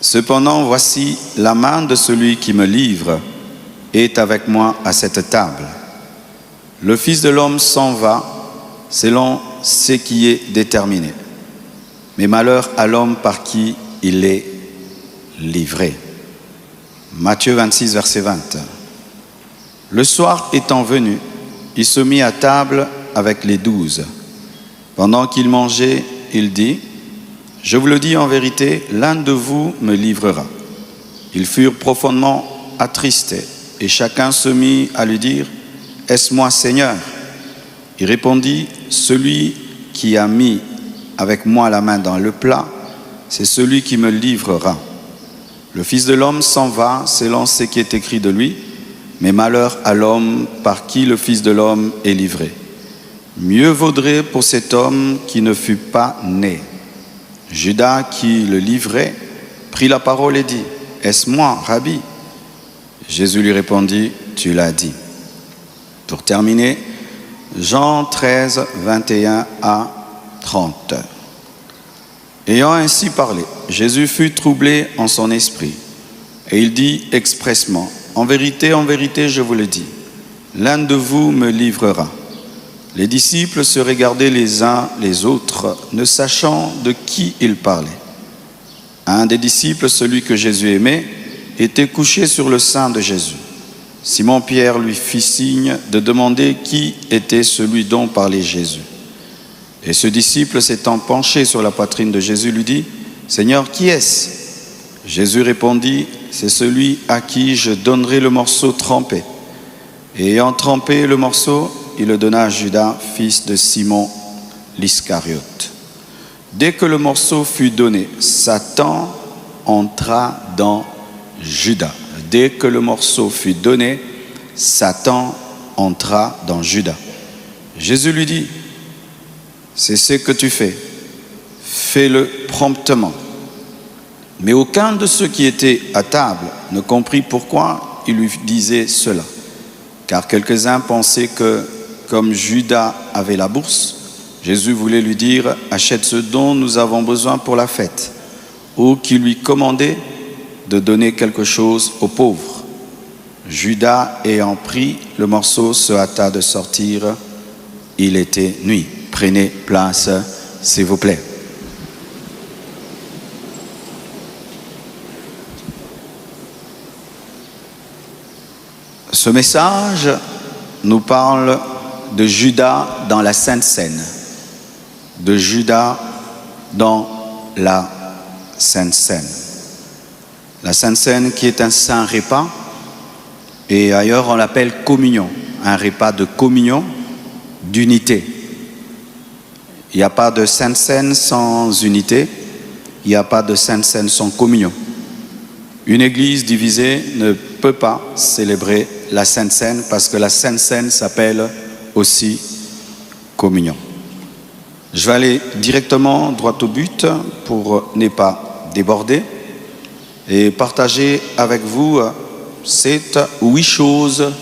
Cependant, voici, la main de celui qui me livre est avec moi à cette table. Le Fils de l'homme s'en va selon ce qui est déterminé. Mais malheur à l'homme par qui il est livré. Matthieu 26, verset 20. Le soir étant venu, il se mit à table avec les 12. Pendant qu'il mangeait, il dit: je vous le dis en vérité, l'un de vous me livrera. Ils furent profondément attristés, et chacun se mit à lui dire: est-ce moi, Seigneur? Il répondit: celui qui a mis avec moi la main dans le plat, c'est celui qui me livrera. Le Fils de l'homme s'en va selon ce qui est écrit de lui, mais malheur à l'homme par qui le Fils de l'homme est livré. Mieux vaudrait pour cet homme qui ne fût pas né. Judas, qui le livrait, prit la parole et dit: est-ce moi, Rabbi? Jésus lui répondit: tu l'as dit. Pour terminer, Jean 13, 21 à 30. Ayant ainsi parlé, Jésus fut troublé en son esprit, et il dit expressement: en vérité, je vous le dis, l'un de vous me livrera. Les disciples se regardaient les uns les autres, ne sachant de qui il parlait. Un des disciples, celui que Jésus aimait, était couché sur le sein de Jésus. Simon-Pierre lui fit signe de demander qui était celui dont parlait Jésus. Et ce disciple, s'étant penché sur la poitrine de Jésus, lui dit: Seigneur, qui est-ce? Jésus répondit: c'est celui à qui je donnerai le morceau trempé. Et ayant trempé le morceau, il le donna à Judas, fils de Simon l'Iscariote. Dès que le morceau fut donné, Satan entra dans Judas. Dès que le morceau fut donné, Satan entra dans Judas. Jésus lui dit: c'est ce que tu fais, fais-le promptement. Mais aucun de ceux qui étaient à table ne comprit pourquoi il lui disait cela. Car quelques-uns pensaient que, comme Judas avait la bourse, Jésus voulait lui dire: achète ce dont nous avons besoin pour la fête, ou qu'il lui commandait de donner quelque chose aux pauvres. Judas ayant pris le morceau se hâta de sortir. Il était nuit. Prenez place, s'il vous plaît. Ce message nous parle de Judas dans la Sainte Seine. De Judas dans la Sainte Seine. La Sainte Seine qui est un saint repas, et ailleurs on l'appelle communion, un repas de communion, d'unité. Il n'y a pas de Sainte Seine sans unité, il n'y a pas de Sainte Seine sans communion. Une église divisée ne peut pas célébrer la Sainte Seine parce que la Sainte Seine s'appelle aussi communion. Je vais aller directement droit au but pour ne pas déborder et partager avec vous 7 ou 8 choses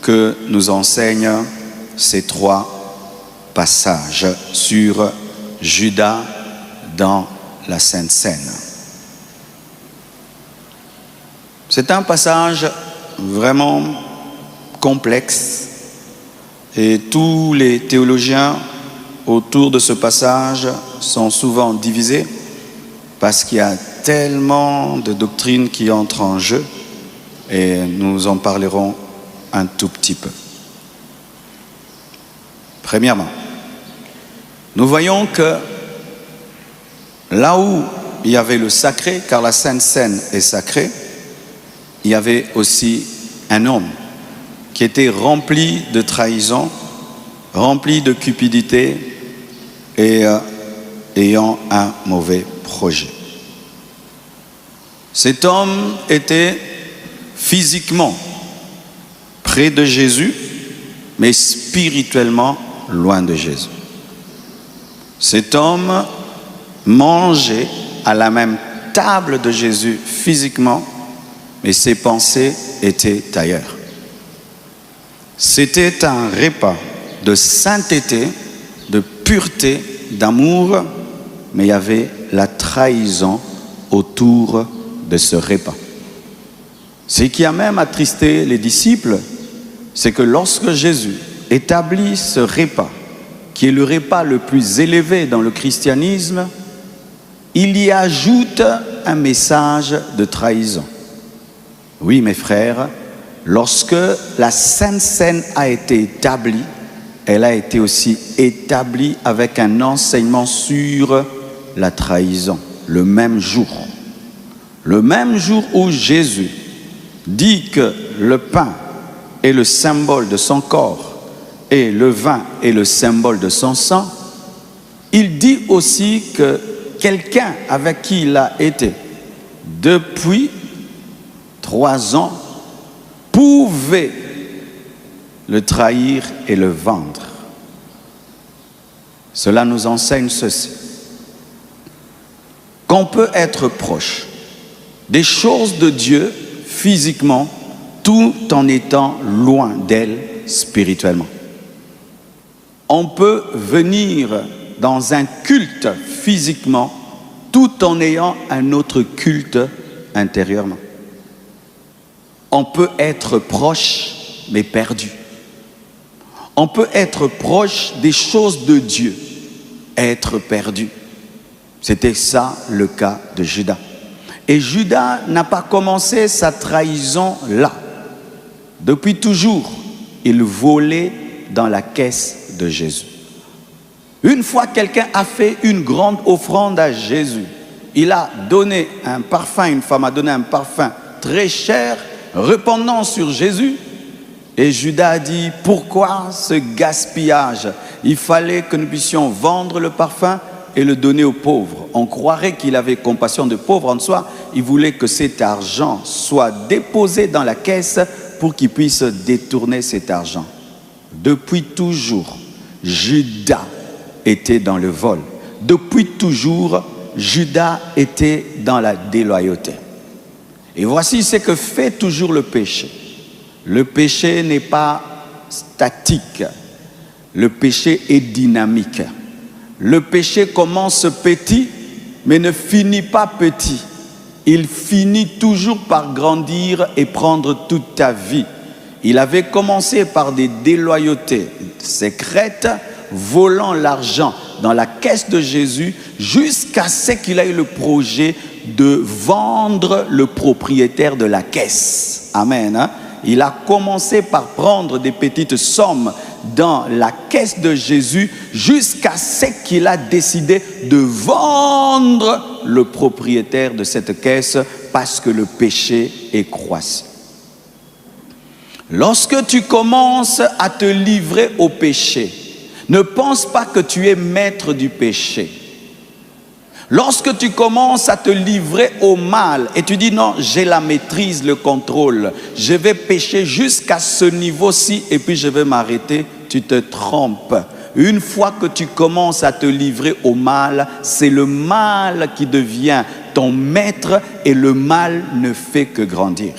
que nous enseignent ces 3 passages sur Judas dans la Sainte Seine. C'est un passage vraiment complexe et tous les théologiens autour de ce passage sont souvent divisés parce qu'il y a tellement de doctrines qui entrent en jeu et nous en parlerons un tout petit peu. Premièrement, nous voyons que là où il y avait le sacré, car la Sainte Seine est sacrée, il y avait aussi un homme qui était rempli de trahison, rempli de cupidité et ayant un mauvais projet. Cet homme était physiquement près de Jésus, mais spirituellement loin de Jésus. Cet homme mangeait à la même table de Jésus physiquement, mais ses pensées étaient ailleurs. C'était un repas de sainteté, de pureté, d'amour, mais il y avait la trahison autour de ce repas. Ce qui a même attristé les disciples, c'est que lorsque Jésus établit ce repas, qui est le repas le plus élevé dans le christianisme, il y ajoute un message de trahison. Oui, mes frères, lorsque la Sainte Seine a été établie, elle a été aussi établie avec un enseignement sur la trahison, le même jour. Le même jour où Jésus dit que le pain est le symbole de son corps et le vin est le symbole de son sang, il dit aussi que quelqu'un avec qui il a été depuis 3 ans pouvait le trahir et le vendre. Cela nous enseigne ceci: qu'on peut être proche des choses de Dieu physiquement tout en étant loin d'elles spirituellement. On peut venir dans un culte physiquement tout en ayant un autre culte intérieurement. On peut être proche mais perdu. On peut être proche des choses de Dieu, être perdu. C'était ça le cas de Judas. Et Judas n'a pas commencé sa trahison là. Depuis toujours, il volait dans la caisse de Jésus. Une fois quelqu'un a fait une grande offrande à Jésus, il a donné un parfum, une femme a donné un parfum très cher, répandant sur Jésus. Et Judas a dit: pourquoi ce gaspillage? Il fallait que nous puissions vendre le parfum et le donner aux pauvres. On croirait qu'il avait compassion de pauvres en soi. Il voulait que cet argent soit déposé dans la caisse pour qu'il puisse détourner cet argent. Depuis toujours, Judas était dans le vol. Depuis toujours, Judas était dans la déloyauté. Et voici ce que fait toujours le péché. Le péché n'est pas statique. Le péché est dynamique. Le péché commence petit, mais ne finit pas petit. Il finit toujours par grandir et prendre toute ta vie. Il avait commencé par des déloyautés secrètes, volant l'argent dans la caisse de Jésus, jusqu'à ce qu'il ait eu le projet de vendre le propriétaire de la caisse. Amen. Hein? Il a commencé par prendre des petites sommes dans la caisse de Jésus jusqu'à ce qu'il a décidé de vendre le propriétaire de cette caisse parce que le péché est croissant. Lorsque tu commences à te livrer au péché, ne pense pas que tu es maître du péché. Lorsque tu commences à te livrer au mal et tu dis non, j'ai la maîtrise, le contrôle, je vais pécher jusqu'à ce niveau-ci et puis je vais m'arrêter, tu te trompes. Une fois que tu commences à te livrer au mal, c'est le mal qui devient ton maître et le mal ne fait que grandir.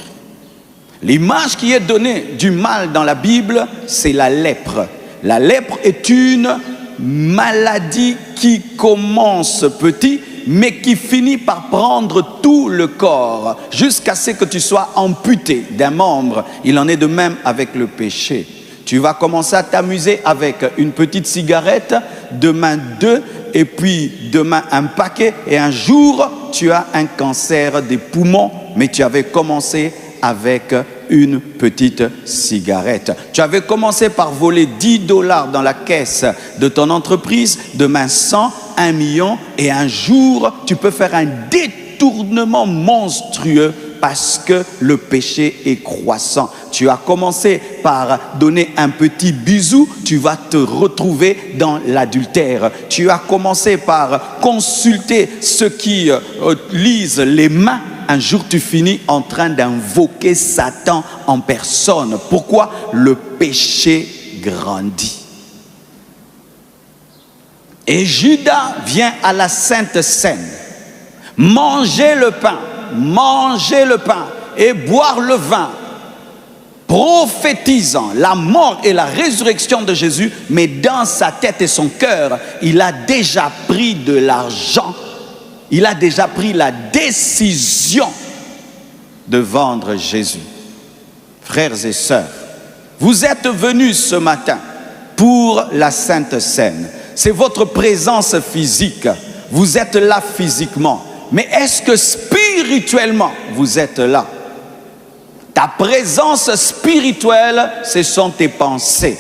L'image qui est donnée du mal dans la Bible, c'est la lèpre. La lèpre est une maladie qui commence petit, mais qui finit par prendre tout le corps, jusqu'à ce que tu sois amputé d'un membre. Il en est de même avec le péché. Tu vas commencer à t'amuser avec une petite cigarette, demain 2, et puis demain un paquet, et un jour, tu as un cancer des poumons, mais tu avais commencé avec une petite cigarette. Tu avais commencé par voler $10 dans la caisse de ton entreprise, demain 100, 1 million, et un jour, tu peux faire un détournement monstrueux parce que le péché est croissant. Tu as commencé par donner un petit bisou, tu vas te retrouver dans l'adultère. Tu as commencé par consulter ceux qui lisent les mains. Un jour, tu finis en train d'invoquer Satan en personne. Pourquoi? Le péché grandit. Et Judas vient à la Sainte Seine, manger le pain et boire le vin, prophétisant la mort et la résurrection de Jésus, mais dans sa tête et son cœur, il a déjà pris de l'argent. Il a déjà pris la décision de vendre Jésus. Frères et sœurs, vous êtes venus ce matin pour la Sainte Seine. C'est votre présence physique. Vous êtes là physiquement. Mais est-ce que spirituellement, vous êtes là? Ta présence spirituelle, ce sont tes pensées.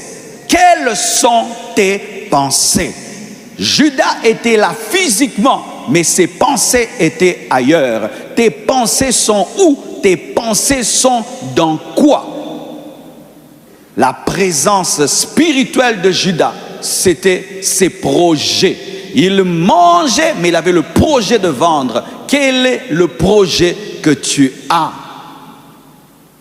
Quelles sont tes pensées? Judas était là physiquement, mais ses pensées étaient ailleurs. Tes pensées sont où? Tes pensées sont dans quoi? La présence spirituelle de Judas, c'était ses projets. Il mangeait, mais il avait le projet de vendre. Quel est le projet que tu as?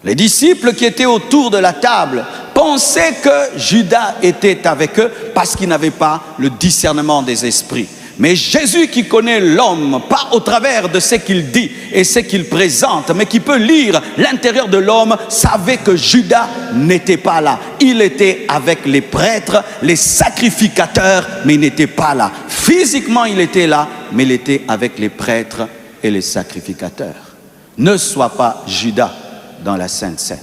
Les disciples qui étaient autour de la table pensaient que Judas était avec eux parce qu'il n'avait pas le discernement des esprits. Mais Jésus qui connaît l'homme, pas au travers de ce qu'il dit et ce qu'il présente, mais qui peut lire l'intérieur de l'homme, savait que Judas n'était pas là. Il était avec les prêtres, les sacrificateurs, mais il n'était pas là. Physiquement, il était là, mais il était avec les prêtres et les sacrificateurs. Ne sois pas Judas dans la Sainte Seine.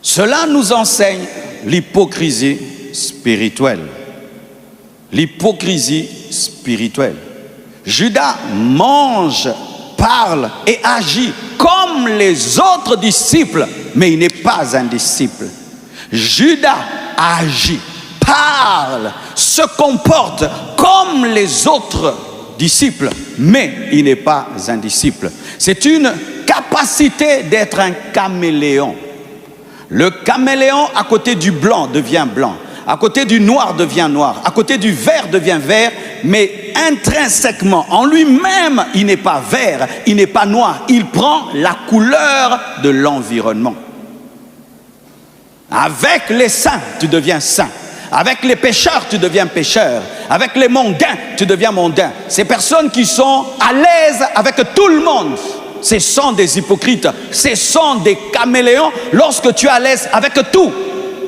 Cela nous enseigne l'hypocrisie spirituelle. L'hypocrisie spirituelle. Judas mange, parle et agit comme les autres disciples, mais il n'est pas un disciple. Judas agit, parle, se comporte comme les autres disciple, mais il n'est pas un disciple. C'est une capacité d'être un caméléon. Le caméléon, à côté du blanc, devient blanc. À côté du noir, devient noir. À côté du vert, devient vert. Mais intrinsèquement, en lui-même, il n'est pas vert, il n'est pas noir. Il prend la couleur de l'environnement. Avec les saints, tu deviens saint. Avec les pécheurs, tu deviens pécheur. Avec les mondains, tu deviens mondain. Ces personnes qui sont à l'aise avec tout le monde, ce sont des hypocrites. Ce sont des caméléons lorsque tu es à l'aise avec tout.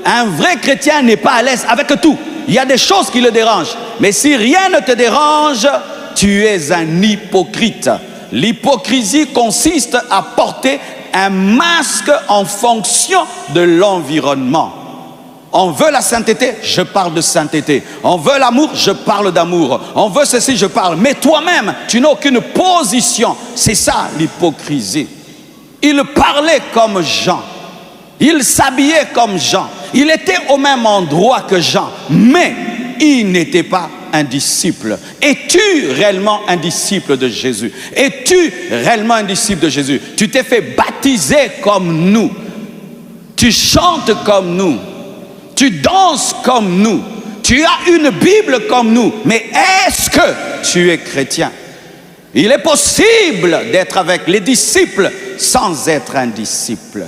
Un vrai chrétien n'est pas à l'aise avec tout. Il y a des choses qui le dérangent. Mais si rien ne te dérange, tu es un hypocrite. L'hypocrisie consiste à porter un masque en fonction de l'environnement. On veut la sainteté, je parle de sainteté. On veut l'amour, je parle d'amour. On veut ceci, je parle. Mais toi-même, tu n'as aucune position. C'est ça l'hypocrisie. Il parlait comme Jean. Il s'habillait comme Jean. Il était au même endroit que Jean. Mais il n'était pas un disciple. Es-tu réellement un disciple de Jésus? Es-tu réellement un disciple de Jésus? Tu t'es fait baptiser comme nous. Tu chantes comme nous. Tu danses comme nous. Tu as une Bible comme nous. Mais est-ce que tu es chrétien? Il est possible d'être avec les disciples sans être un disciple.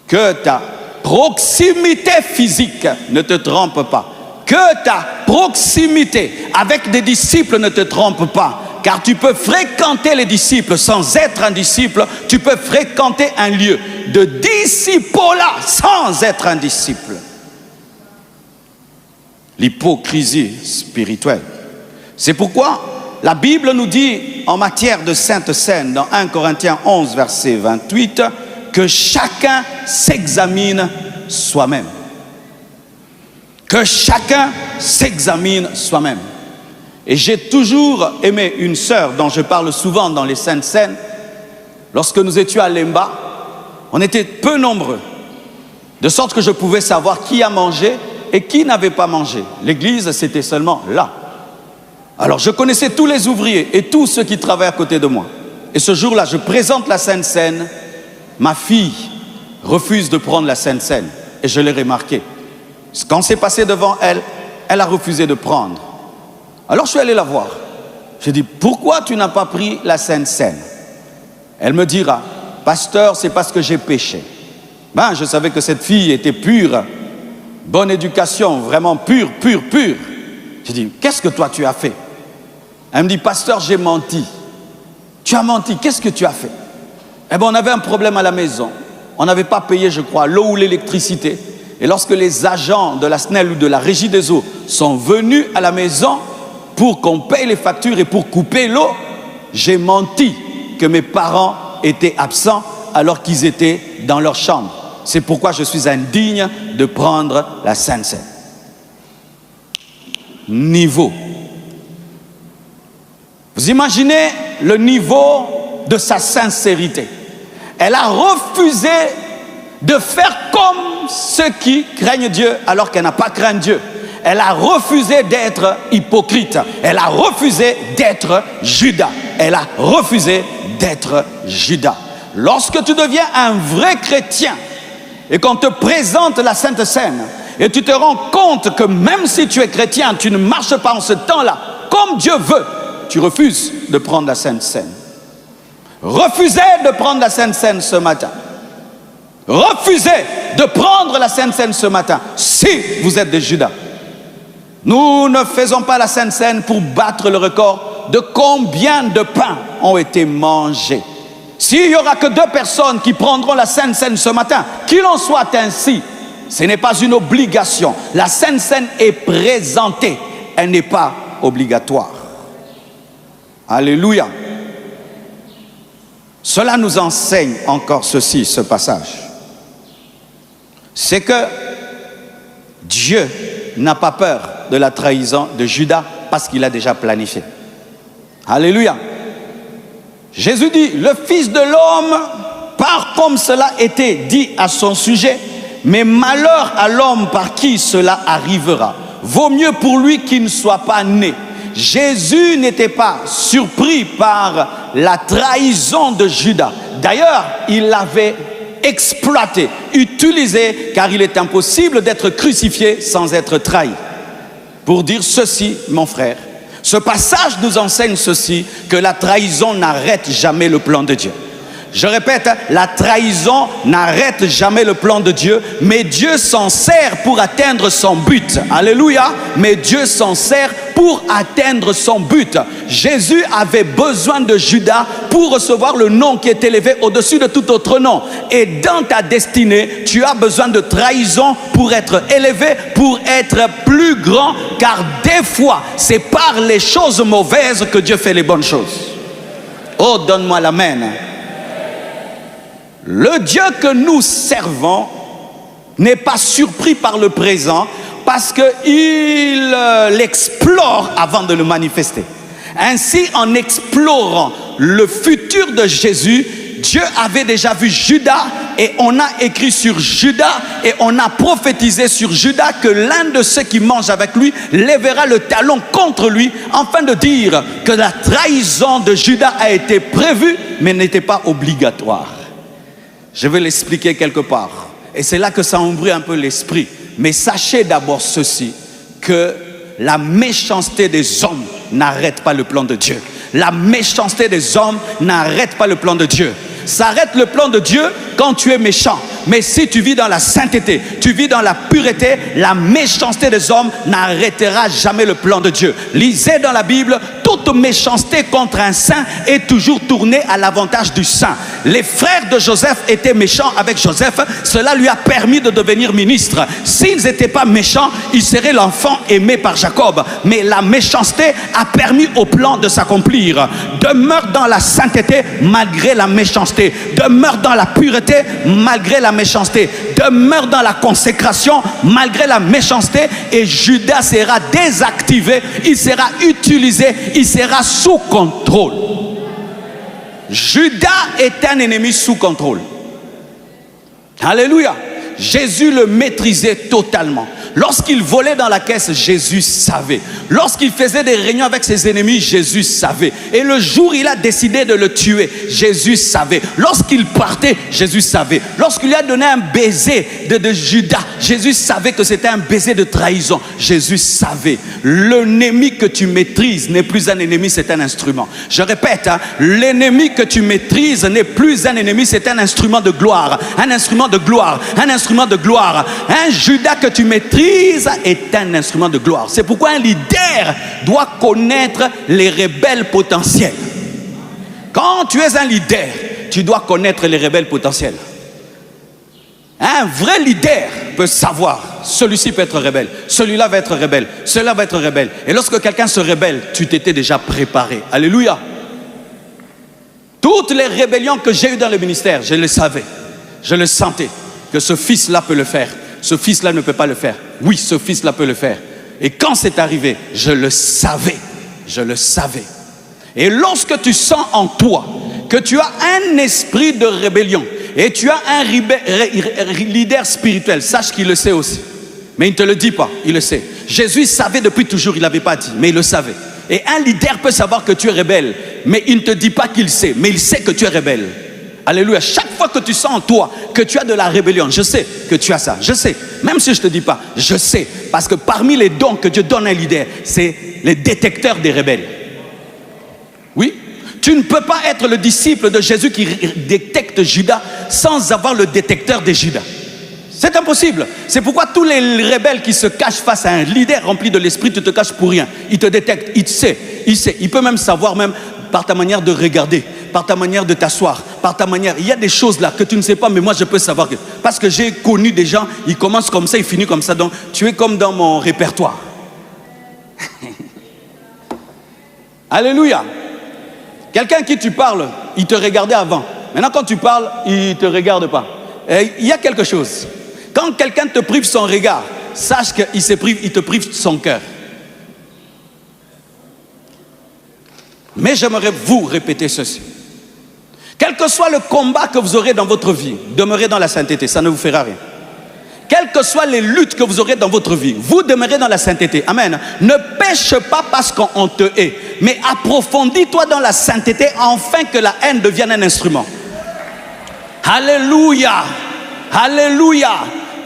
Que ta proximité physique ne te trompe pas. Que ta proximité avec des disciples ne te trompe pas. Car tu peux fréquenter les disciples sans être un disciple. Tu peux fréquenter un lieu de discipolat sans être un disciple. L'hypocrisie spirituelle. C'est pourquoi la Bible nous dit en matière de Sainte Seine, dans 1 Corinthiens 11, verset 28, que chacun s'examine soi-même. Que chacun s'examine soi-même. Et j'ai toujours aimé une sœur dont je parle souvent dans les Saintes Seines. Lorsque nous étions à Lemba, on était peu nombreux, de sorte que je pouvais savoir qui a mangé et qui n'avait pas mangé. L'église, c'était seulement là. Alors je connaissais tous les ouvriers et tous ceux qui travaillaient à côté de moi. Et ce jour-là, je présente la Sainte Seine. Ma fille refuse de prendre la Sainte Seine. Et je l'ai remarqué. Quand c'est passé devant elle, elle a refusé de prendre. Alors je suis allé la voir. J'ai dit, pourquoi tu n'as pas pris la Sainte Seine? Elle me dira, pasteur, c'est parce que j'ai péché. Ben, je savais que cette fille était pure, bonne éducation, vraiment pure, pure, pure. J'ai dit, qu'est-ce que toi tu as fait? Elle me dit, pasteur, j'ai menti. Tu as menti, qu'est-ce que tu as fait? Eh bien, on avait un problème à la maison. On n'avait pas payé, je crois, l'eau ou l'électricité. Et lorsque les agents de la SNEL ou de la Régie des eaux sont venus à la maison, pour qu'on paye les factures et pour couper l'eau, j'ai menti que mes parents étaient absents alors qu'ils étaient dans leur chambre. C'est pourquoi je suis indigne de prendre la Sainte Seine. Niveau. Vous imaginez le niveau de sa sincérité. Elle a refusé de faire comme ceux qui craignent Dieu alors qu'elle n'a pas craint Dieu. Elle a refusé d'être hypocrite. Elle a refusé d'être Judas. Elle a refusé d'être Judas. Lorsque tu deviens un vrai chrétien et qu'on te présente la Sainte Seine et tu te rends compte que même si tu es chrétien, tu ne marches pas en ce temps-là comme Dieu veut, tu refuses de prendre la Sainte Seine. Refusez de prendre la Sainte Seine ce matin. Refusez de prendre la Sainte Seine ce matin si vous êtes des Judas. Nous ne faisons pas la Sainte Seine pour battre le record de combien de pains ont été mangés. S'il n'y aura que 2 personnes qui prendront la Sainte Seine ce matin, qu'il en soit ainsi. Ce n'est pas une obligation. La Sainte Seine est présentée. Elle n'est pas obligatoire. Alléluia. Cela nous enseigne encore ceci, ce passage. C'est que Dieu n'a pas peur de la trahison de Judas parce qu'il a déjà planifié. Alléluia. Jésus dit, le Fils de l'homme part comme cela était dit à son sujet, mais malheur à l'homme par qui cela arrivera. Vaut mieux pour lui qu'il ne soit pas né. Jésus n'était pas surpris par la trahison de Judas. D'ailleurs, il l'avait exploité, utilisé, car il est impossible d'être crucifié sans être trahi. Pour dire ceci, mon frère, ce passage nous enseigne ceci, que la trahison n'arrête jamais le plan de Dieu. Je répète, la trahison n'arrête jamais le plan de Dieu, mais Dieu s'en sert pour atteindre son but. Alléluia. Mais Dieu s'en sert pour atteindre son but. Jésus avait besoin de Judas pour recevoir le nom qui est élevé au-dessus de tout autre nom. Et dans ta destinée, tu as besoin de trahison pour être élevé, pour être plus grand, car des fois, c'est par les choses mauvaises que Dieu fait les bonnes choses. Oh, donne-moi l'amen. Le Dieu que nous servons n'est pas surpris par le présent parce qu'il l'explore avant de le manifester. Ainsi, en explorant le futur de Jésus, Dieu avait déjà vu Judas et on a écrit sur Judas et on a prophétisé sur Judas que l'un de ceux qui mangent avec lui lèvera le talon contre lui afin de dire que la trahison de Judas a été prévue mais n'était pas obligatoire. Je vais l'expliquer quelque part. Et c'est là que ça embrouille un peu l'esprit. Mais sachez d'abord ceci, que la méchanceté des hommes n'arrête pas le plan de Dieu. La méchanceté des hommes n'arrête pas le plan de Dieu. Ça arrête le plan de Dieu quand tu es méchant. Mais si tu vis dans la sainteté, tu vis dans la pureté, la méchanceté des hommes n'arrêtera jamais le plan de Dieu. Lisez dans la Bible, toute méchanceté contre un saint est toujours tournée à l'avantage du saint. Les frères de Joseph étaient méchants avec Joseph, cela lui a permis de devenir ministre. S'ils n'étaient pas méchants, il serait l'enfant aimé par Jacob. Mais la méchanceté a permis au plan de s'accomplir. Demeure dans la sainteté malgré la méchanceté. Demeure dans la pureté malgré la méchanceté. Demeure dans la consécration malgré la méchanceté et Judas sera désactivé, il sera utilisé, il sera sous contrôle. Judas est un ennemi sous contrôle. Alléluia. Jésus le maîtrisait totalement. Lorsqu'il volait dans la caisse, Jésus savait. Lorsqu'il faisait des réunions avec ses ennemis, Jésus savait. Et le jour où il a décidé de le tuer, Jésus savait. Lorsqu'il partait, Jésus savait. Lorsqu'il lui a donné un baiser de Judas, Jésus savait que c'était un baiser de trahison. Jésus savait. L'ennemi que tu maîtrises n'est plus un ennemi, c'est un instrument. Je répète, l'ennemi que tu maîtrises n'est plus un ennemi, c'est un instrument de gloire. Un instrument de gloire. Un instrument de gloire. Un Judas que tu maîtrises est un instrument de gloire. C'est pourquoi un leader doit connaître les rebelles potentiels. Quand tu es un leader, tu dois connaître les rebelles potentiels. Un vrai leader peut savoir, celui-ci peut être rebelle, celui-là va être rebelle, celui-là va être rebelle. Et lorsque quelqu'un se rebelle, tu t'étais déjà préparé. Alléluia. Toutes les rébellions que j'ai eues dans le ministère, je le savais, je le sentais, que ce fils-là peut le faire, ce fils-là ne peut pas le faire. Oui, ce fils-là peut le faire. Et quand c'est arrivé, je le savais, je le savais. Et lorsque tu sens en toi que tu as un esprit de rébellion, et tu as un leader spirituel, sache qu'il le sait aussi. Mais il ne te le dit pas, il le sait. Jésus savait depuis toujours, il n'avait pas dit, mais il le savait. Et un leader peut savoir que tu es rebelle, mais il ne te dit pas qu'il sait, mais il sait que tu es rebelle. Alléluia. Chaque fois que tu sens en toi que tu as de la rébellion, je sais que tu as ça, je sais. Même si je ne te dis pas, je sais. Parce que parmi les dons que Dieu donne à un leader, c'est les détecteurs des rebelles. Oui. Tu ne peux pas être le disciple de Jésus qui détecte Judas sans avoir le détecteur de Judas. C'est impossible. C'est pourquoi tous les rebelles qui se cachent face à un leader rempli de l'esprit, tu te caches pour rien. Il te détecte, il sait, il sait. Il peut même savoir, même par ta manière de regarder, par ta manière de t'asseoir, par ta manière. Il y a des choses là que tu ne sais pas, mais moi je peux savoir. Parce que j'ai connu des gens, ils commencent comme ça, ils finissent comme ça. Donc tu es comme dans mon répertoire. Alléluia. Quelqu'un qui tu parles, il te regardait avant. Maintenant, quand tu parles, il ne te regarde pas. Et il y a quelque chose. Quand quelqu'un te prive son regard, sache qu'il te prive son cœur. Mais j'aimerais vous répéter ceci. Quel que soit le combat que vous aurez dans votre vie, demeurez dans la sainteté, ça ne vous fera rien. Quelles que soient les luttes que vous aurez dans votre vie, vous demeurez dans la sainteté. Amen. Ne pêche pas parce qu'on te hait, mais approfondis-toi dans la sainteté afin que la haine devienne un instrument. Alléluia. Alléluia.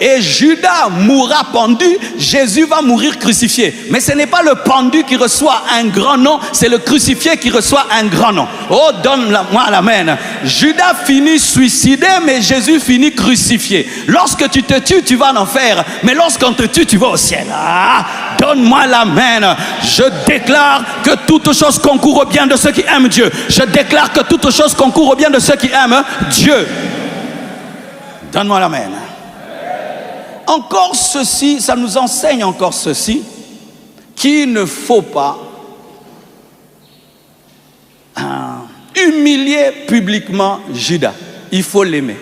Et Judas mourra pendu, Jésus va mourir crucifié. Mais ce n'est pas le pendu qui reçoit un grand nom, c'est le crucifié qui reçoit un grand nom. Oh, donne-moi l'amen. Judas finit suicidé, mais Jésus finit crucifié. Lorsque tu te tues, tu vas en enfer. Mais lorsqu'on te tue, tu vas au ciel. Ah, donne-moi l'amen. Je déclare que toute chose concourt au bien de ceux qui aiment Dieu. Je déclare que toute chose concourt au bien de ceux qui aiment Dieu. Donne-moi l'amen. Encore ceci, ça nous enseigne encore ceci, qu'il ne faut pas humilier publiquement Judas. Il faut l'aimer.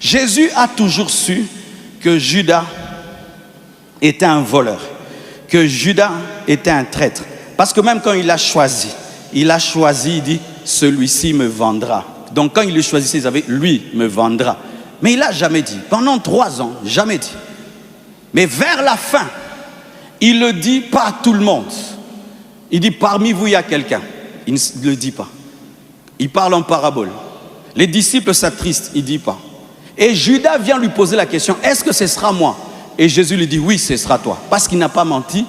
Jésus a toujours su que Judas était un voleur, que Judas était un traître. Parce que même quand il a choisi, il dit, celui-ci me vendra. Donc quand il le choisissait, il savait, lui me vendra. Mais il n'a jamais dit, pendant 3 ans, jamais dit. Mais vers la fin, il le dit pas à tout le monde. Il dit, parmi vous, il y a quelqu'un. Il ne le dit pas. Il parle en parabole. Les disciples s'attristent, il ne dit pas. Et Judas vient lui poser la question, est-ce que ce sera moi? Et Jésus lui dit, oui, ce sera toi. Parce qu'il n'a pas menti.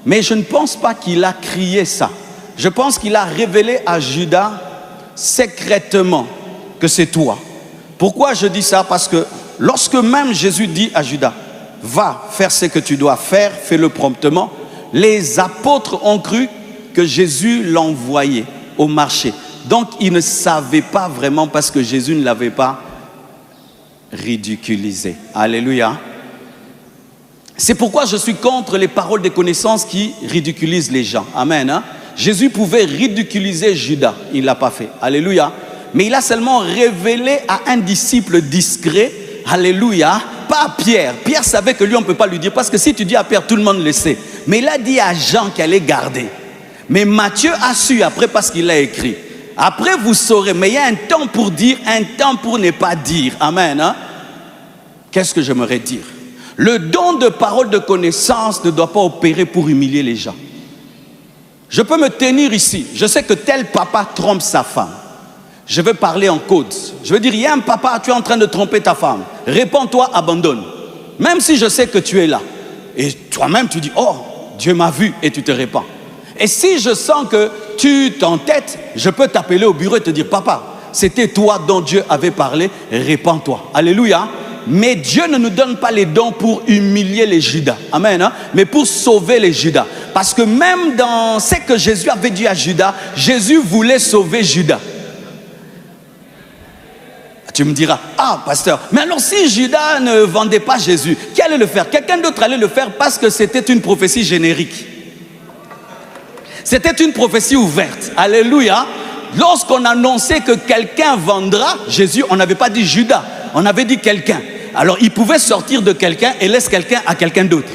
Mais je ne pense pas qu'il a crié ça. Je pense qu'il a révélé à Judas secrètement que c'est toi. Pourquoi je dis ça? Parce que lorsque même Jésus dit à Judas, va faire ce que tu dois faire, fais-le promptement, les apôtres ont cru que Jésus l'envoyait au marché. Donc ils ne savaient pas vraiment parce que Jésus ne l'avait pas ridiculisé. Alléluia. C'est pourquoi je suis contre les paroles de connaissance qui ridiculisent les gens. Amen. Hein? Jésus pouvait ridiculiser Judas, il ne l'a pas fait. Alléluia. Mais il a seulement révélé à un disciple discret, alléluia, pas à Pierre. Pierre savait que lui, on ne peut pas lui dire, parce que si tu dis à Pierre, tout le monde le sait. Mais il a dit à Jean qu'il allait garder. Mais Matthieu a su après parce qu'il l'a écrit. Après, vous saurez, mais il y a un temps pour dire, un temps pour ne pas dire. Amen. Hein? Qu'est-ce que j'aimerais dire? Le don de parole de connaissance ne doit pas opérer pour humilier les gens. Je peux me tenir ici. Je sais que tel papa trompe sa femme. Je veux parler en code. Je veux dire, il y a un papa, tu es en train de tromper ta femme. Réponds-toi, abandonne. Même si je sais que tu es là. Et toi-même, tu dis, oh, Dieu m'a vu, et tu te répands. Et si je sens que tu t'entêtes, je peux t'appeler au bureau et te dire, papa, c'était toi dont Dieu avait parlé, répands-toi. Alléluia. Mais Dieu ne nous donne pas les dons pour humilier les Judas. Amen. Hein? Mais pour sauver les Judas. Parce que même dans ce que Jésus avait dit à Judas, Jésus voulait sauver Judas. Tu me diras, ah pasteur, mais alors si Judas ne vendait pas Jésus, qui allait le faire? Quelqu'un d'autre allait le faire parce que c'était une prophétie générique. C'était une prophétie ouverte. Alléluia. Lorsqu'on annonçait que quelqu'un vendra Jésus, on n'avait pas dit Judas, on avait dit quelqu'un. Alors il pouvait sortir de quelqu'un et laisser quelqu'un à quelqu'un d'autre.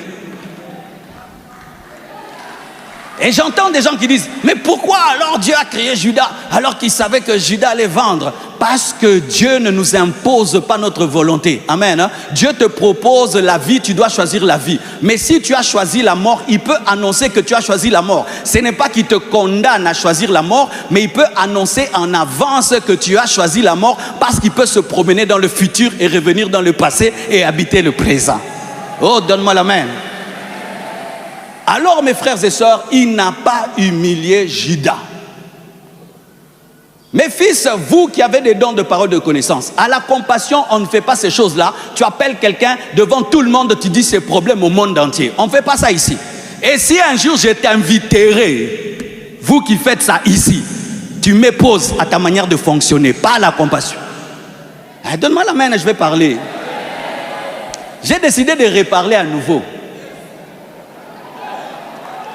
Et j'entends des gens qui disent, mais pourquoi alors Dieu a créé Judas alors qu'il savait que Judas allait vendre? Parce que Dieu ne nous impose pas notre volonté. Amen. Hein? Dieu te propose la vie, tu dois choisir la vie. Mais si tu as choisi la mort, il peut annoncer que tu as choisi la mort. Ce n'est pas qu'il te condamne à choisir la mort, mais il peut annoncer en avance que tu as choisi la mort parce qu'il peut se promener dans le futur et revenir dans le passé et habiter le présent. Oh, donne-moi la main. Alors mes frères et sœurs, il n'a pas humilié Judas. Mes fils, vous qui avez des dons de parole de connaissance, à la compassion, on ne fait pas ces choses-là. Tu appelles quelqu'un devant tout le monde, tu dis ses problèmes au monde entier. On ne fait pas ça ici. Et si un jour je t'inviterai, vous qui faites ça ici, tu m'époses à ta manière de fonctionner, pas à la compassion. Donne-moi la main et je vais parler. J'ai décidé de reparler à nouveau.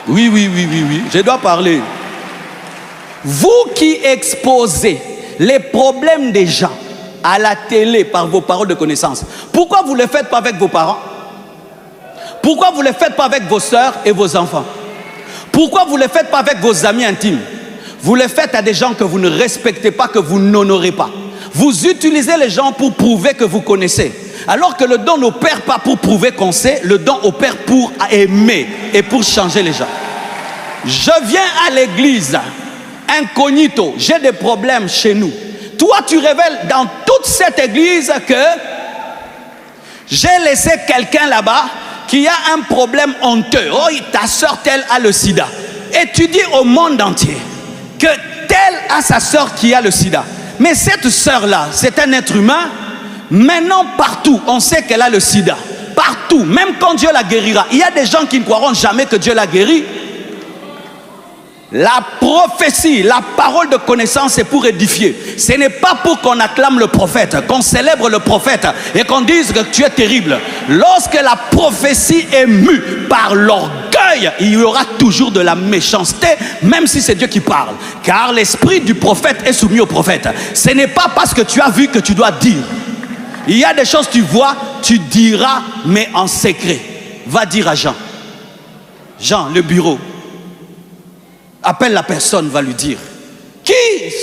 Oui, je dois parler. Vous qui exposez les problèmes des gens à la télé par vos paroles de connaissance, pourquoi vous ne le faites pas avec vos parents? Pourquoi vous ne le faites pas avec vos soeurs et vos enfants? Pourquoi vous ne le faites pas avec vos amis intimes? Vous le faites à des gens que vous ne respectez pas, que vous n'honorez pas. Vous utilisez les gens pour prouver que vous connaissez. Alors que le don n'opère pas pour prouver qu'on sait, le don opère pour aimer et pour changer les gens. Je viens à l'église, incognito, j'ai des problèmes chez nous. Toi, tu révèles dans toute cette église que j'ai laissé quelqu'un là-bas qui a un problème honteux. Oh, ta soeur telle a le sida. Et tu dis au monde entier que telle a sa soeur qui a le sida. Mais cette soeur-là, c'est un être humain. Maintenant, partout, on sait qu'elle a le sida. Partout, même quand Dieu la guérira. Il y a des gens qui ne croiront jamais que Dieu la guérit. La prophétie, la parole de connaissance, c'est pour édifier. Ce n'est pas pour qu'on acclame le prophète, qu'on célèbre le prophète et qu'on dise que tu es terrible. Lorsque la prophétie est mue par l'orgueil, il y aura toujours de la méchanceté, même si c'est Dieu qui parle. Car l'esprit du prophète est soumis au prophète. Ce n'est pas parce que tu as vu que tu dois dire. Il y a des choses que tu vois, tu diras, mais en secret. Va dire à Jean. Jean, le bureau. Appelle la personne, va lui dire. Qui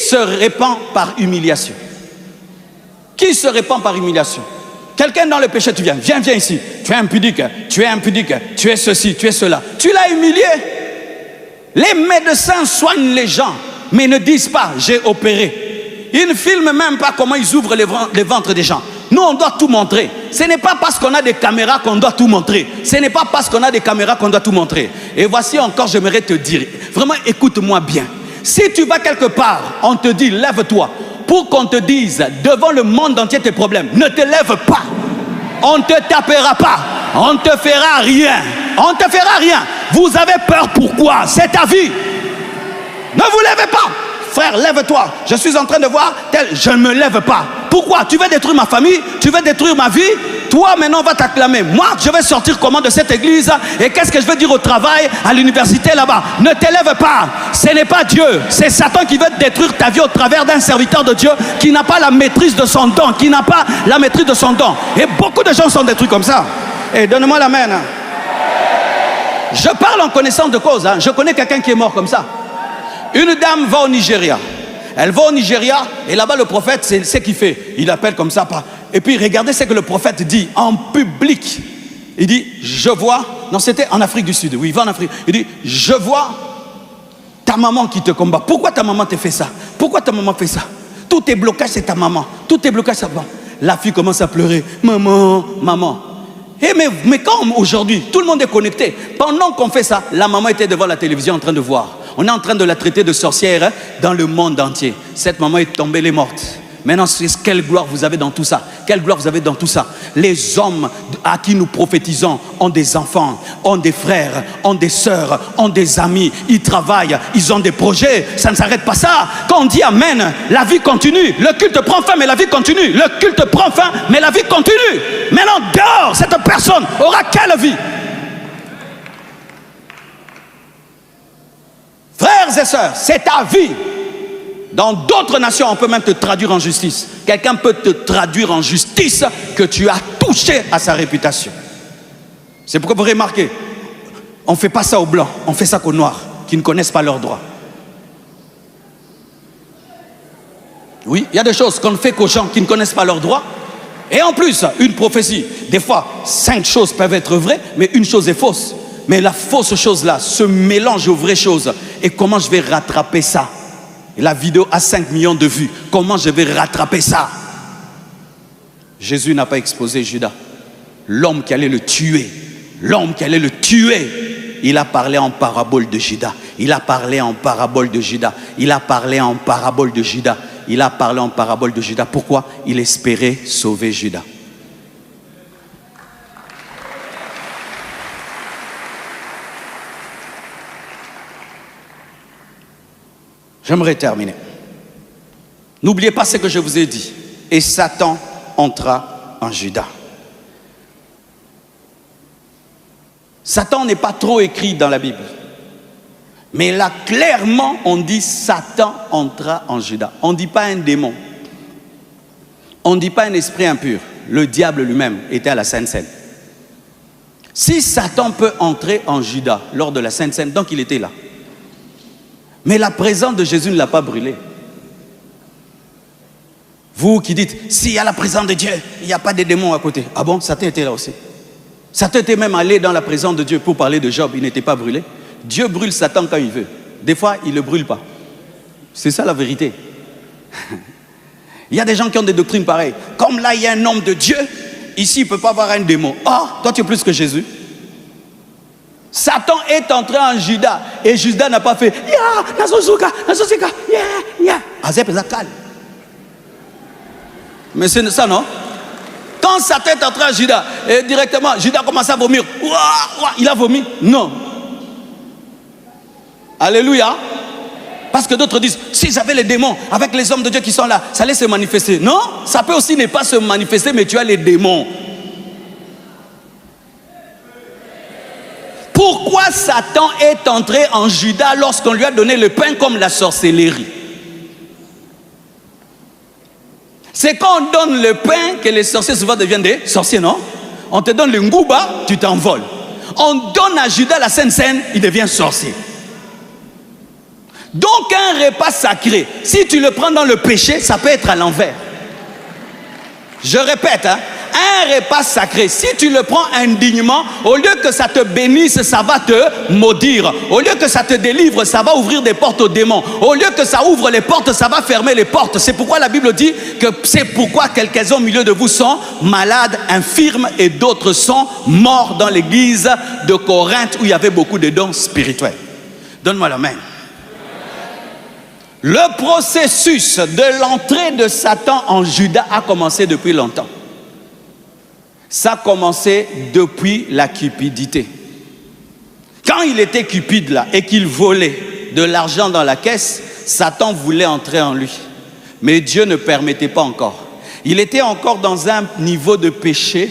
se répand par humiliation? Qui se répand par humiliation? Quelqu'un dans le péché, tu viens. Viens ici. Tu es impudique, tu es ceci, tu es cela. Tu l'as humilié. Les médecins soignent les gens, mais ne disent pas, j'ai opéré. Ils ne filment même pas comment ils ouvrent les ventres des gens. Nous, on doit tout montrer. Ce n'est pas parce qu'on a des caméras qu'on doit tout montrer. Ce n'est pas parce qu'on a des caméras qu'on doit tout montrer. Et voici encore, j'aimerais te dire, vraiment écoute-moi bien. Si tu vas quelque part, on te dit, lève-toi, pour qu'on te dise devant le monde entier tes problèmes, ne te lève pas. On ne te tapera pas. On ne te fera rien. On ne te fera rien. Vous avez peur, pourquoi? C'est ta vie. Ne vous levez pas. Frère, lève-toi. Je suis en train de voir tel. Je ne me lève pas. Pourquoi? Tu veux détruire ma famille? Tu veux détruire ma vie? Toi, maintenant, on va t'acclamer. Moi, je vais sortir comment de cette église? Et qu'est-ce que je vais dire au travail, à l'université là-bas? Ne t'élève pas. Ce n'est pas Dieu. C'est Satan qui veut détruire ta vie au travers d'un serviteur de Dieu qui n'a pas la maîtrise de son don. Qui n'a pas la maîtrise de son don. Et beaucoup de gens sont détruits comme ça. Et donne-moi la main. Hein. Je parle en connaissance de cause. Hein. Je connais quelqu'un qui est mort comme ça. Une dame va au Nigeria. Elle va au Nigeria et là-bas le prophète, c'est ce qu'il fait. Il appelle comme ça. Et puis regardez ce que le prophète dit en public. Il dit, je vois... Non, c'était en Afrique du Sud. Oui, il va en Afrique. Il dit, je vois ta maman qui te combat. Pourquoi ta maman te fait ça? Pourquoi ta maman fait ça? Tous tes blocages, c'est ta maman. Tous tes blocages, c'est ta maman. La fille commence à pleurer. Maman, maman. Et mais quand aujourd'hui, tout le monde est connecté. Pendant qu'on fait ça, la maman était devant la télévision en train de voir. On est en train de la traiter de sorcière dans le monde entier. Cette maman est tombée, elle est morte. Maintenant, quelle gloire vous avez dans tout ça? Quelle gloire vous avez dans tout ça? Les hommes à qui nous prophétisons ont des enfants, ont des frères, ont des sœurs, ont des amis. Ils travaillent, ils ont des projets. Ça ne s'arrête pas ça. Quand on dit Amen, la vie continue. Le culte prend fin, mais la vie continue. Le culte prend fin, mais la vie continue. Maintenant, dehors, cette personne aura quelle vie? Frères et sœurs, c'est ta vie. Dans d'autres nations, on peut même te traduire en justice. Quelqu'un peut te traduire en justice que tu as touché à sa réputation. C'est pourquoi vous remarquez, on ne fait pas ça aux blancs, on fait ça qu'aux noirs, qui ne connaissent pas leurs droits. Oui, il y a des choses qu'on ne fait qu'aux gens qui ne connaissent pas leurs droits. Et en plus, une prophétie, des fois, 5 choses peuvent être vraies, mais une chose est fausse. Mais la fausse chose là se mélange aux vraies choses. Et comment je vais rattraper ça? La vidéo a 5 millions de vues. Comment je vais rattraper ça? Jésus n'a pas exposé Judas. L'homme qui allait le tuer. L'homme qui allait le tuer. Il a parlé en parabole de Judas. Il a parlé en parabole de Judas. Il a parlé en parabole de Judas. Il a parlé en parabole de Judas. Pourquoi? Il espérait sauver Judas. J'aimerais terminer. N'oubliez pas ce que je vous ai dit. Et Satan entra en Judas. Satan n'est pas trop écrit dans la Bible. Mais là, clairement, on dit Satan entra en Judas. On ne dit pas un démon. On ne dit pas un esprit impur. Le diable lui-même était à la Sainte Seine. Si Satan peut entrer en Judas lors de la Sainte Seine, donc il était là. Mais la présence de Jésus ne l'a pas brûlé. Vous qui dites, s'il y a la présence de Dieu, il n'y a pas de démons à côté. Ah bon, Satan était là aussi. Satan était même allé dans la présence de Dieu pour parler de Job, il n'était pas brûlé. Dieu brûle Satan quand il veut. Des fois, il ne le brûle pas. C'est ça la vérité. Il y a des gens qui ont des doctrines pareilles. Comme là, il y a un homme de Dieu, ici, il ne peut pas avoir un démon. Oh, toi, tu es plus que Jésus. Satan est entré en Judas et Judas n'a pas fait ya nazozuka ya mais c'est ça, non? Quand Satan est entré en Judas et directement Judas commence à vomir, il a vomi? Non. Alléluia. Parce que d'autres disent, si j'avais les démons avec les hommes de Dieu qui sont là, ça allait se manifester. Non, ça peut aussi ne pas se manifester, mais tu as les démons. Pourquoi Satan est entré en Judas lorsqu'on lui a donné le pain comme la sorcellerie? C'est quand on donne le pain que les sorciers souvent deviennent des sorciers, non? On te donne le ngouba, tu t'envoles. On donne à Judas la Sainte Seine, il devient sorcier. Donc un repas sacré, si tu le prends dans le péché, ça peut être à l'envers. Je répète, un repas sacré, si tu le prends indignement, au lieu que ça te bénisse, ça va te maudire. Au lieu que ça te délivre, ça va ouvrir des portes aux démons. Au lieu que ça ouvre les portes, ça va fermer les portes. C'est pourquoi la Bible dit que c'est pourquoi quelques-uns au milieu de vous sont malades, infirmes, et d'autres sont morts dans l'église de Corinthe où il y avait beaucoup de dons spirituels. Donne-moi la main. Le processus de l'entrée de Satan en Judas a commencé depuis longtemps. Ça a commencé depuis la cupidité. Quand il était cupide là et qu'il volait de l'argent dans la caisse, Satan voulait entrer en lui. Mais Dieu ne permettait pas encore. Il était encore dans un niveau de péché,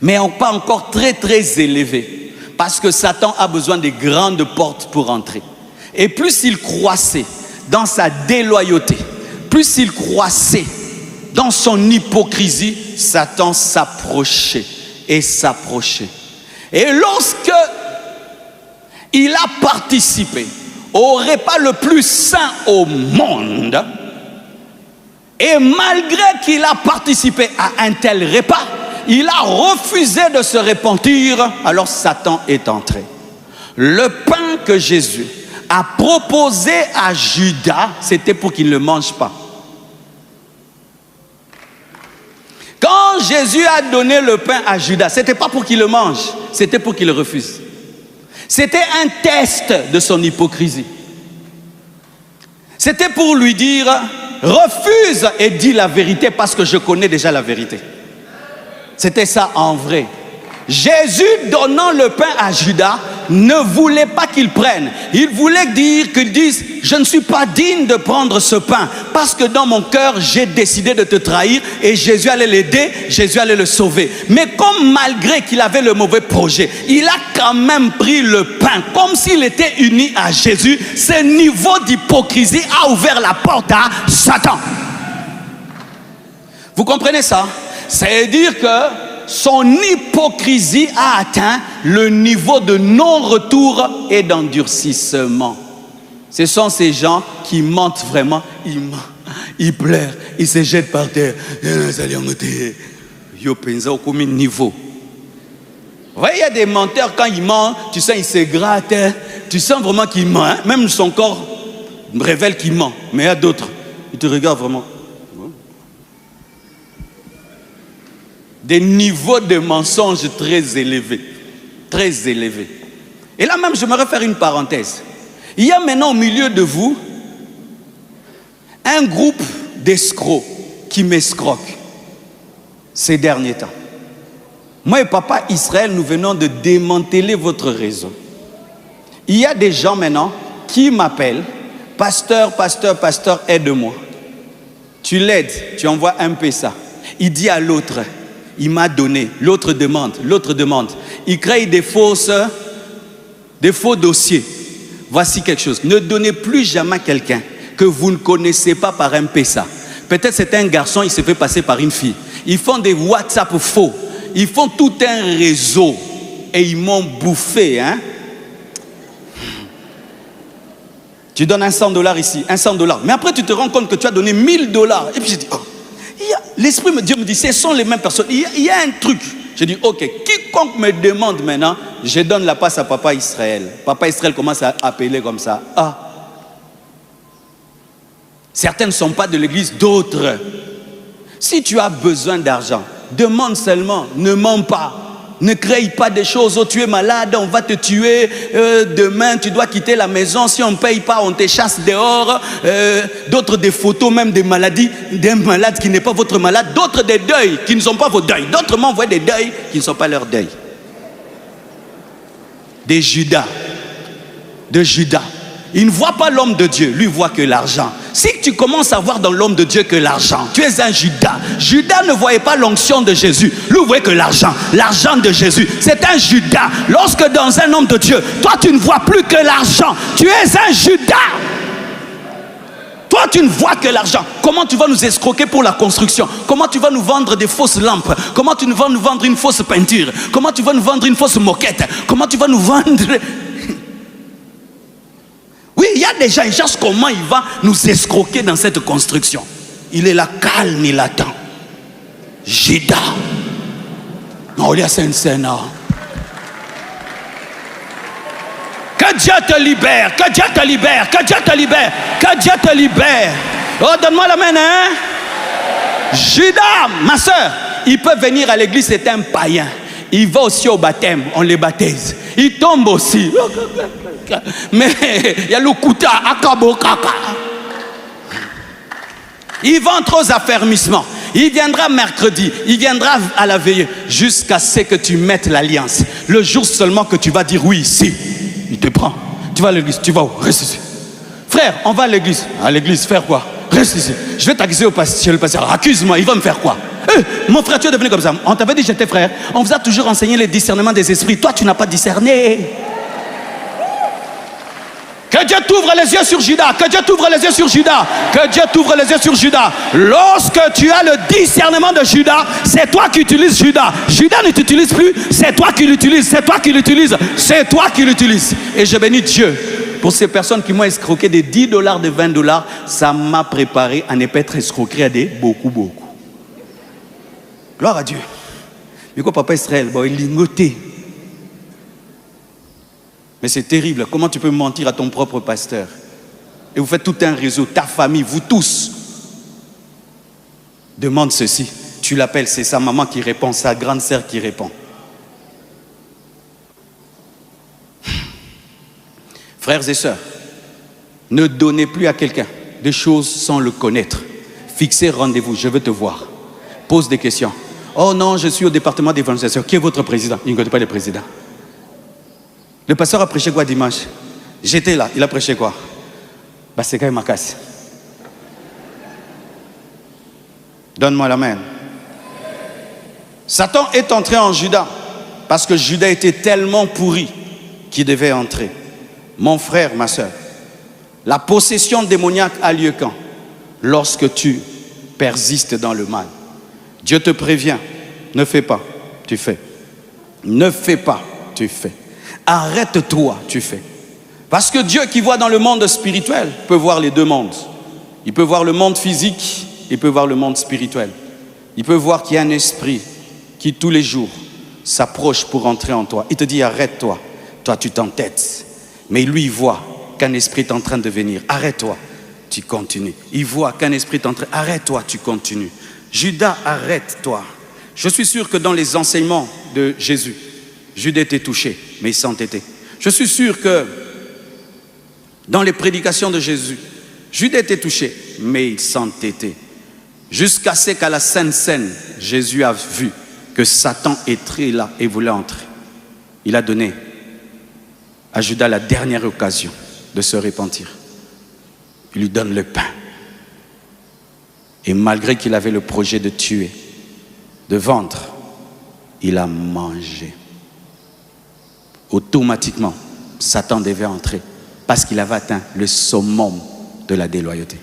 mais pas encore très très élevé. Parce que Satan a besoin de grandes portes pour entrer. Et plus il croissait dans sa déloyauté, plus il croissait dans son hypocrisie, Satan s'approchait et s'approchait. Et lorsque il a participé au repas le plus saint au monde, et malgré qu'il a participé à un tel repas, il a refusé de se repentir, alors Satan est entré. Le pain que Jésus a proposé à Judas, c'était pour qu'il ne le mange pas. Quand Jésus a donné le pain à Judas, ce n'était pas pour qu'il le mange, c'était pour qu'il le refuse. C'était un test de son hypocrisie. C'était pour lui dire, refuse et dis la vérité parce que je connais déjà la vérité. C'était ça en vrai. Jésus, donnant le pain à Judas, ne voulait pas qu'il prenne. Il voulait dire qu'il dise, je ne suis pas digne de prendre ce pain parce que dans mon cœur, j'ai décidé de te trahir et Jésus allait l'aider, Jésus allait le sauver. Mais comme malgré qu'il avait le mauvais projet, il a quand même pris le pain comme s'il était uni à Jésus. Ce niveau d'hypocrisie a ouvert la porte à Satan. Vous comprenez ça? C'est-à-dire que son hypocrisie a atteint le niveau de non-retour et d'endurcissement. Ce sont ces gens qui mentent vraiment. Ils pleurent, ils se jettent par terre. Yo pensa au combien de niveau. Vous voyez, il y a des menteurs, quand ils mentent, tu sens, ils se grattent. Tu sens vraiment qu'ils mentent. Hein? Même son corps révèle qu'il ment. Mais il y a d'autres, ils te regardent vraiment. Des niveaux de mensonges très élevés. Très élevés. Et là même, j'aimerais faire une parenthèse. Il y a maintenant au milieu de vous un groupe d'escrocs qui m'escroquent ces derniers temps. Moi et papa Israël, nous venons de démanteler votre réseau. Il y a des gens maintenant qui m'appellent, pasteur, pasteur, pasteur, aide-moi. Tu l'aides, tu envoies un PSA. Il dit à l'autre, il m'a donné, l'autre demande. Il crée des faux dossiers. Voici quelque chose. Ne donnez plus jamais à quelqu'un que vous ne connaissez pas par un PSA. Peut-être c'est un garçon, il se fait passer par une fille. Ils font des WhatsApp faux. Ils font tout un réseau. Et ils m'ont bouffé. Hein? Tu donnes $100 ici, $100. Mais après tu te rends compte que tu as donné $1000. Et puis je dis, oh. L'Esprit de Dieu me dit, ce sont les mêmes personnes. Il y a un truc. Je dis, ok, quiconque me demande maintenant, je donne la passe à Papa Israël. Papa Israël commence à appeler comme ça. Ah. Certains ne sont pas de l'église, d'autres. Si tu as besoin d'argent, demande seulement, ne mens pas. Ne crée pas des choses, oh tu es malade, on va te tuer, demain tu dois quitter la maison, si on ne paye pas, on te chasse dehors, d'autres des photos même des maladies, d'un malade qui n'est pas votre malade, d'autres des deuils qui ne sont pas vos deuils, d'autres m'envoient des deuils qui ne sont pas leurs deuils. De Judas, il ne voit pas l'homme de Dieu, lui voit que l'argent. Si tu commences à voir dans l'homme de Dieu que l'argent, tu es un Judas. Judas ne voyait pas l'onction de Jésus, lui voyait que l'argent de Jésus. C'est un Judas. Lorsque dans un homme de Dieu, toi tu ne vois plus que l'argent, tu es un Judas. Toi tu ne vois que l'argent. Comment tu vas nous escroquer pour la construction? Comment tu vas nous vendre des fausses lampes? Comment tu vas nous vendre une fausse peinture? Comment tu vas nous vendre une fausse moquette? Comment tu vas nous vendre... Oui, il y a des gens, ils cherchent comment il va nous escroquer dans cette construction. Il est là, calme, il attend. Judas. Non, il y a Saint-Sénat. Que Dieu te libère, que Dieu te libère, que Dieu te libère, que Dieu te libère. Oh, donne-moi la main, hein. Judas, ma soeur, il peut venir à l'église, c'est un païen. Il va aussi au baptême, on les baptise. Il tombe aussi. Mais il y a le kouta, akabo kaka. Il va entrer aux affermissements. Il viendra mercredi, il viendra à la veillée, jusqu'à ce que tu mettes l'alliance. Le jour seulement que tu vas dire oui ici, il te prend. Tu vas à l'église, tu vas où? Reste ici. Frère, on va à l'église. À l'église, faire quoi? Reste ici. Je vais t'accuser chez le pasteur. Accuse-moi, il va me faire quoi? Mon frère, tu es devenu comme ça. On t'avait dit j'étais frère. On vous a toujours enseigné le discernement des esprits. Toi, tu n'as pas discerné. Que Dieu t'ouvre les yeux sur Judas. Que Dieu t'ouvre les yeux sur Judas. Que Dieu t'ouvre les yeux sur Judas. Lorsque tu as le discernement de Judas, c'est toi qui utilises Judas. Judas ne t'utilise plus. C'est toi qui l'utilises. C'est toi qui l'utilises. C'est toi qui l'utilises. Et je bénis Dieu pour ces personnes qui m'ont escroqué des $10, de $20. Ça m'a préparé à ne pas être escroqué à des beaucoup. Gloire à Dieu. Mais quoi, Papa Israël, bon, il lingoté. Mais c'est terrible. Comment tu peux mentir à ton propre pasteur? Et vous faites tout un réseau, ta famille, vous tous. Demande ceci. Tu l'appelles, c'est sa maman qui répond, sa grande sœur qui répond. Frères et sœurs, ne donnez plus à quelqu'un des choses sans le connaître. Fixez rendez-vous, je veux te voir. Pose des questions. Oh non, je suis au département d'évangélisation. Qui est votre président? Il ne connaît pas le président. Le pasteur a prêché quoi dimanche? J'étais là, il a prêché quoi? C'est quand même ma casse. Donne-moi la main. Satan est entré en Judas parce que Judas était tellement pourri qu'il devait entrer. Mon frère, ma soeur, la possession démoniaque a lieu quand? Lorsque tu persistes dans le mal. Dieu te prévient, ne fais pas, tu fais. Ne fais pas, tu fais. Arrête-toi, tu fais. Parce que Dieu qui voit dans le monde spirituel peut voir les deux mondes. Il peut voir le monde physique, il peut voir le monde spirituel. Il peut voir qu'il y a un esprit qui tous les jours s'approche pour entrer en toi. Il te dit arrête-toi, toi tu t'entêtes. Mais lui il voit qu'un esprit est en train de venir. Arrête-toi, tu continues. Il voit qu'un esprit est en train, arrête-toi, tu continues. Judas, arrête-toi. Je suis sûr que dans les enseignements de Jésus, Judas était touché, mais il s'entêtait. Je suis sûr que dans les prédications de Jésus, Judas était touché, mais il s'entêtait. Jusqu'à ce qu'à la Sainte Seine, Jésus a vu que Satan était là et voulait entrer. Il a donné à Judas la dernière occasion de se repentir. Il lui donne le pain. Et malgré qu'il avait le projet de tuer, de vendre, il a mangé. Automatiquement, Satan devait entrer parce qu'il avait atteint le summum de la déloyauté.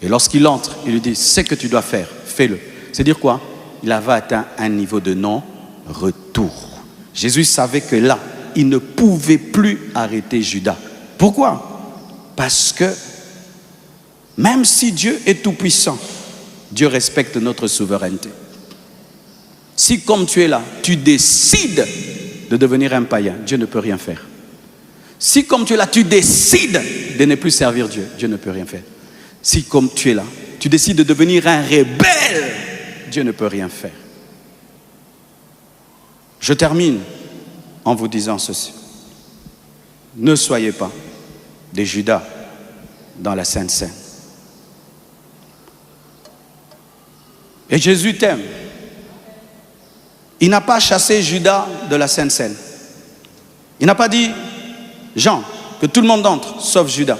Et lorsqu'il entre, il lui dit, ce que tu dois faire, fais-le. C'est dire quoi? Il avait atteint un niveau de non-retour. Jésus savait que là, il ne pouvait plus arrêter Judas. Pourquoi? Parce que même si Dieu est tout-puissant, Dieu respecte notre souveraineté. Si comme tu es là, tu décides de devenir un païen, Dieu ne peut rien faire. Si comme tu es là, tu décides de ne plus servir Dieu, Dieu ne peut rien faire. Si comme tu es là, tu décides de devenir un rebelle, Dieu ne peut rien faire. Je termine en vous disant ceci. Ne soyez pas des Judas dans la Sainte Seine. Et Jésus t'aime. Il n'a pas chassé Judas de la Sainte Seine. Il n'a pas dit, Jean, que tout le monde entre, sauf Judas.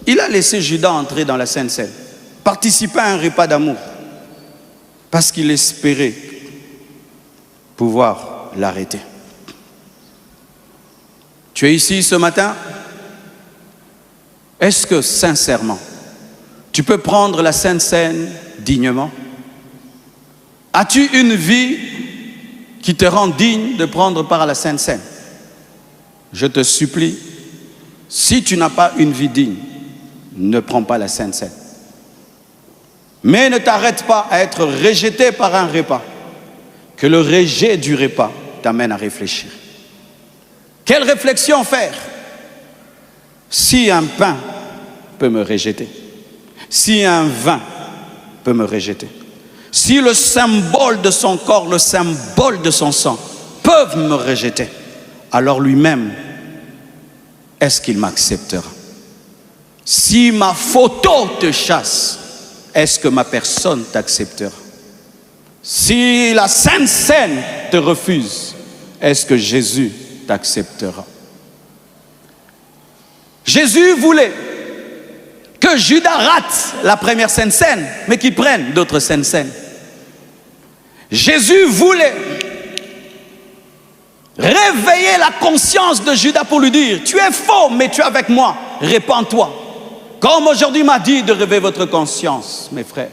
Il a laissé Judas entrer dans la Sainte Seine, participer à un repas d'amour, parce qu'il espérait pouvoir l'arrêter. Tu es ici ce matin? Est-ce que sincèrement, tu peux prendre la Sainte Seine dignement? As-tu une vie qui te rend digne de prendre part à la Sainte Seine? Je te supplie, si tu n'as pas une vie digne, ne prends pas la Sainte Seine. Mais ne t'arrête pas à être rejeté par un repas. Que le rejet du repas t'amène à réfléchir. Quelle réflexion faire? Si un pain peut me rejeter, si un vin peut me rejeter, si le symbole de son corps, le symbole de son sang peuvent me rejeter, alors lui-même, est-ce qu'il m'acceptera? Si ma photo te chasse, est-ce que ma personne t'acceptera? Si la Sainte Seine te refuse, est-ce que Jésus t'acceptera? Jésus voulait que Judas rate la première Sainte Seine, mais qu'il prenne d'autres Saintes Seines. Jésus voulait réveiller la conscience de Judas pour lui dire, tu es faux, mais tu es avec moi, répands-toi. Comme aujourd'hui m'a dit de réveiller votre conscience, mes frères.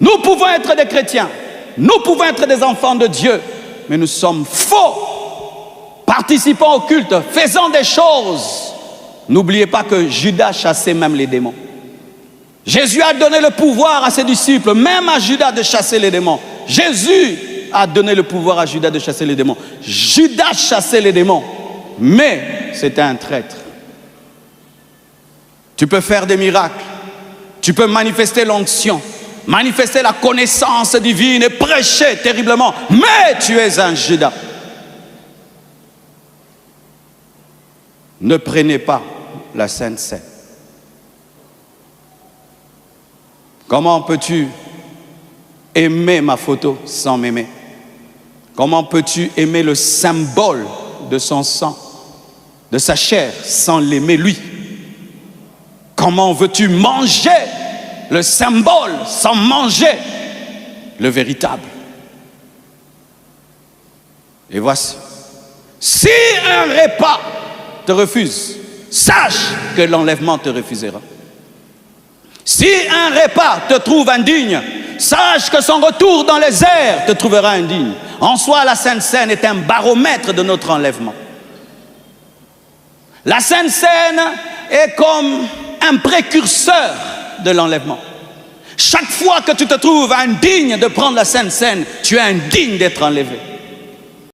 Nous pouvons être des chrétiens, nous pouvons être des enfants de Dieu, mais nous sommes faux. Participant au culte, faisant des choses. N'oubliez pas que Judas chassait même les démons. Jésus a donné le pouvoir à ses disciples, même à Judas, de chasser les démons. Jésus a donné le pouvoir à Judas de chasser les démons. Judas chassait les démons, mais c'était un traître. Tu peux faire des miracles, tu peux manifester l'onction, manifester la connaissance divine et prêcher terriblement, mais tu es un Judas. Ne prenez pas la Sainte Seine. Comment peux-tu aimer ma photo sans m'aimer? Comment peux-tu aimer le symbole de son sang, de sa chair, sans l'aimer lui? Comment veux-tu manger le symbole sans manger le véritable? Et voici, si un repas te refuse, sache que l'enlèvement te refusera. Si un repas te trouve indigne, sache que son retour dans les airs te trouvera indigne. En soi, la Sainte Seine est un baromètre de notre enlèvement. La Sainte Seine est comme un précurseur de l'enlèvement. Chaque fois que tu te trouves indigne de prendre la Sainte Seine, tu es indigne d'être enlevé.